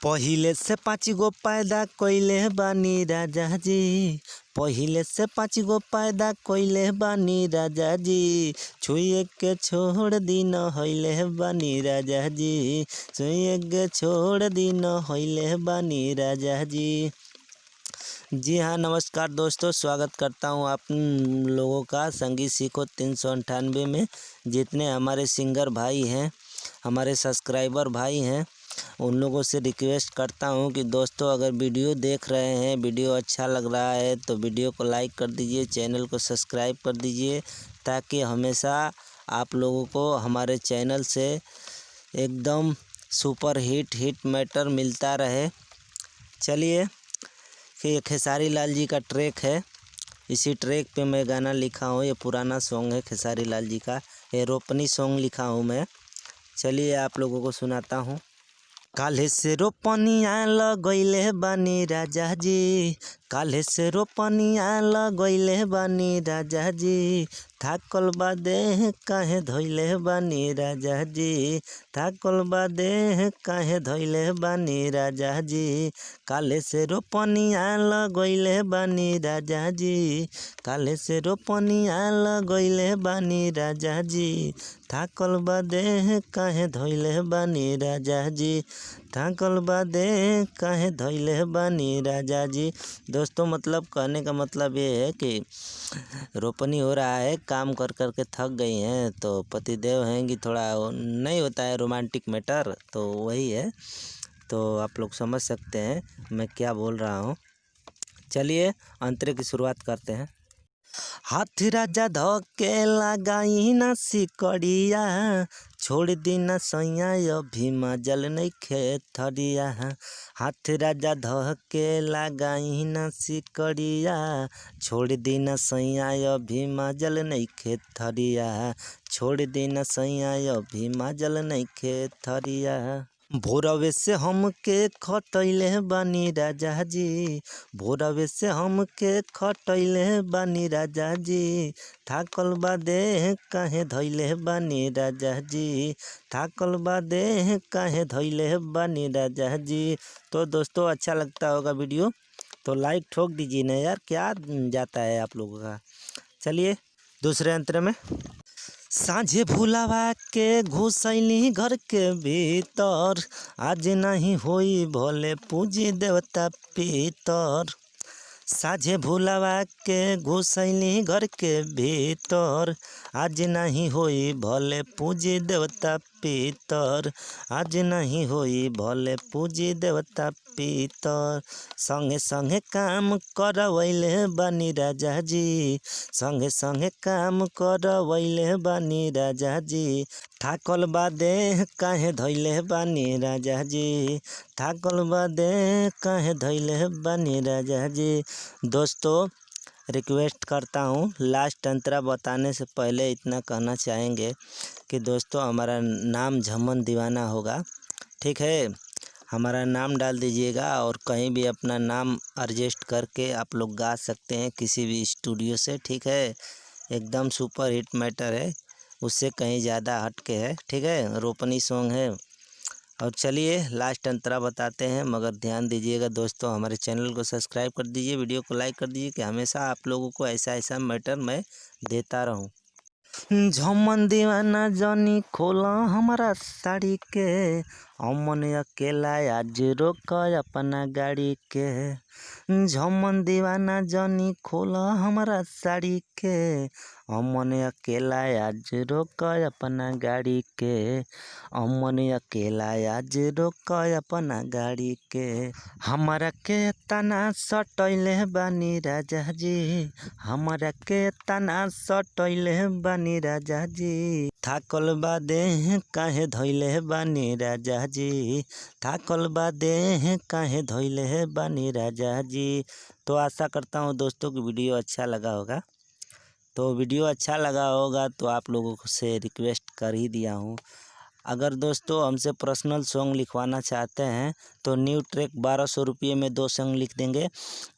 पहिले से 5 गो पैदा कइले बानी राजा जी। पहिले से 5 गो पैदा कइले बानी राजा जी। छुए के छोड़ दिन हइले बानी राजा जी। छुए के छोड़ दिन हइले बानी राजा जी। जी हाँ, नमस्कार दोस्तों, स्वागत करता हूँ आप लोगों का संगीत सीखो 398 में। जितने हमारे सिंगर भाई हैं, हमारे सब्सक्राइबर भाई हैं, उन लोगों से रिक्वेस्ट करता हूँ कि दोस्तों अगर वीडियो देख रहे हैं, वीडियो अच्छा लग रहा है तो वीडियो को लाइक कर दीजिए, चैनल को सब्सक्राइब कर दीजिए, ताकि हमेशा आप लोगों को हमारे चैनल से एकदम सुपर हिट मैटर मिलता रहे। चलिए, कि ये खेसारी लाल जी का ट्रैक है, इसी ट्रैक पे मैं गाना लिखा हूँ। ये पुराना सॉन्ग है खेसारी लाल जी का, ये रोपनी सॉन्ग लिखा हूँ मैं। चलिए आप लोगों को सुनाता हूँ। काल्हे से रोपनिया लगैले बानी राजा जी। काल्हे से रोपनिया लगैले बानी राजा जी। थाकल बा देह काहे धइले बानी राजा जी। थाकल बा देह काहे धइले बानी राजा जी। काल्हे से रोपनिया लगैले बानी राजा जी। काल्हे से रोपनिया लगैले बानी राजा जी। थाकल बा देह काहे धइले बानी राजा जी। थाकल बा देह काहे धइले बानी राजा जी। दोस्तों, मतलब कहने का मतलब ये है कि रोपनी हो रहा है, काम कर कर के थक गई हैं, तो पतिदेव हैं कि थोड़ा नहीं होता है रोमांटिक मैटर, तो वही है। तो आप लोग समझ सकते हैं मैं क्या बोल रहा हूँ। चलिए अंतरे की शुरुआत करते हैं। हाथी राजा धके लगाई ना सिकड़िया। छोड़ दीना सैया अभी मजल नइखे थरिया। हाथी राजा धके लगाई ना सिकड़िया। छोड़ दीना सैया अभी मजल नइखे थरिया। छोड़ दीना सैया अभी मजल नइखे थरिया। भोरवे से हमके खटैले बानी राजा जी। भोरवे से हमके खटैले बानी राजा जी। थाकल बा देह काहे धइले बानी राजा जी। थाकल बा देह काहे धइले बानी राजा जी। तो दोस्तों, अच्छा लगता होगा वीडियो तो लाइक ठोक दीजिए ना यार, क्या जाता है आप लोगों का। चलिए दूसरे अंतर में। साँझे भुलावा के घुसैली घर के भीतर। आज नहीं होई भोले पूजी देवता पितर। साँझे भुलावा के घुसैली घर के भीतर। आज नहीं होई भोले पूजी देवता पितर। आज नहीं होई भोले पूजी देवता पितर। संगे संगे काम करवैले बानी राजा जी। संगे संगे काम करवैले बानी राजा जी। थाकल बा देह काहे धइले बानी राजा जी। थाकल बा देह काहे धइले बानी राजा जी। दोस्तों, रिक्वेस्ट करता हूँ, लास्ट अंतरा बताने से पहले इतना कहना चाहेंगे कि दोस्तों हमारा नाम झमन दीवाना होगा, ठीक है। हमारा नाम डाल दीजिएगा और कहीं भी अपना नाम एडजस्ट करके आप लोग गा सकते हैं किसी भी स्टूडियो से, ठीक है। एकदम सुपर हिट मैटर है, उससे कहीं ज़्यादा हट के है, ठीक है। रोपनी सॉन्ग है। और चलिए लास्ट अंतरा बताते हैं, मगर ध्यान दीजिएगा दोस्तों, हमारे चैनल को सब्सक्राइब कर दीजिए, वीडियो को लाइक कर दीजिए कि हमेशा आप लोगों को ऐसा मैटर मैं देता रहूं। झमन दीवाना जनी खोला हमारा साड़ी के। अमन अकेला आज रोक अपना गाड़ी के। झमन दीवाना जनी खोला हमारा साड़ी के। अमन अकेला आज रोक अपना गाड़ी के। अमन अकेला आज रोक अपना गाड़ी के। हमारा के तना सटैले बानी राजा जी। हमारा के तना सटैले बानी राजा जी। थाकल बा देह काहे धइले बानी राजा जी। थाकल बा देह काहे धइले बानी राजा जी। तो आशा करता हूँ दोस्तों कि वीडियो अच्छा लगा होगा। तो वीडियो अच्छा लगा होगा तो आप लोगों से रिक्वेस्ट कर ही दिया हूँ। अगर दोस्तों हमसे पर्सनल सॉन्ग लिखवाना चाहते हैं तो न्यू ट्रैक 1200 रुपये में 2 सॉन्ग लिख देंगे,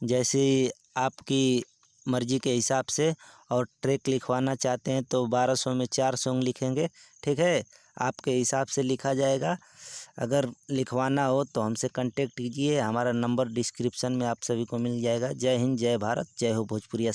जैसे आपकी मर्ज़ी के हिसाब से। और ट्रैक लिखवाना चाहते हैं तो 1200 में 4 सॉन्ग लिखेंगे, ठीक है। आपके हिसाब से लिखा जाएगा। अगर लिखवाना हो तो हमसे कांटेक्ट कीजिए। हमारा नंबर डिस्क्रिप्शन में आप सभी को मिल जाएगा। जय हिंद, जय भारत, जय हो भोजपुरिया।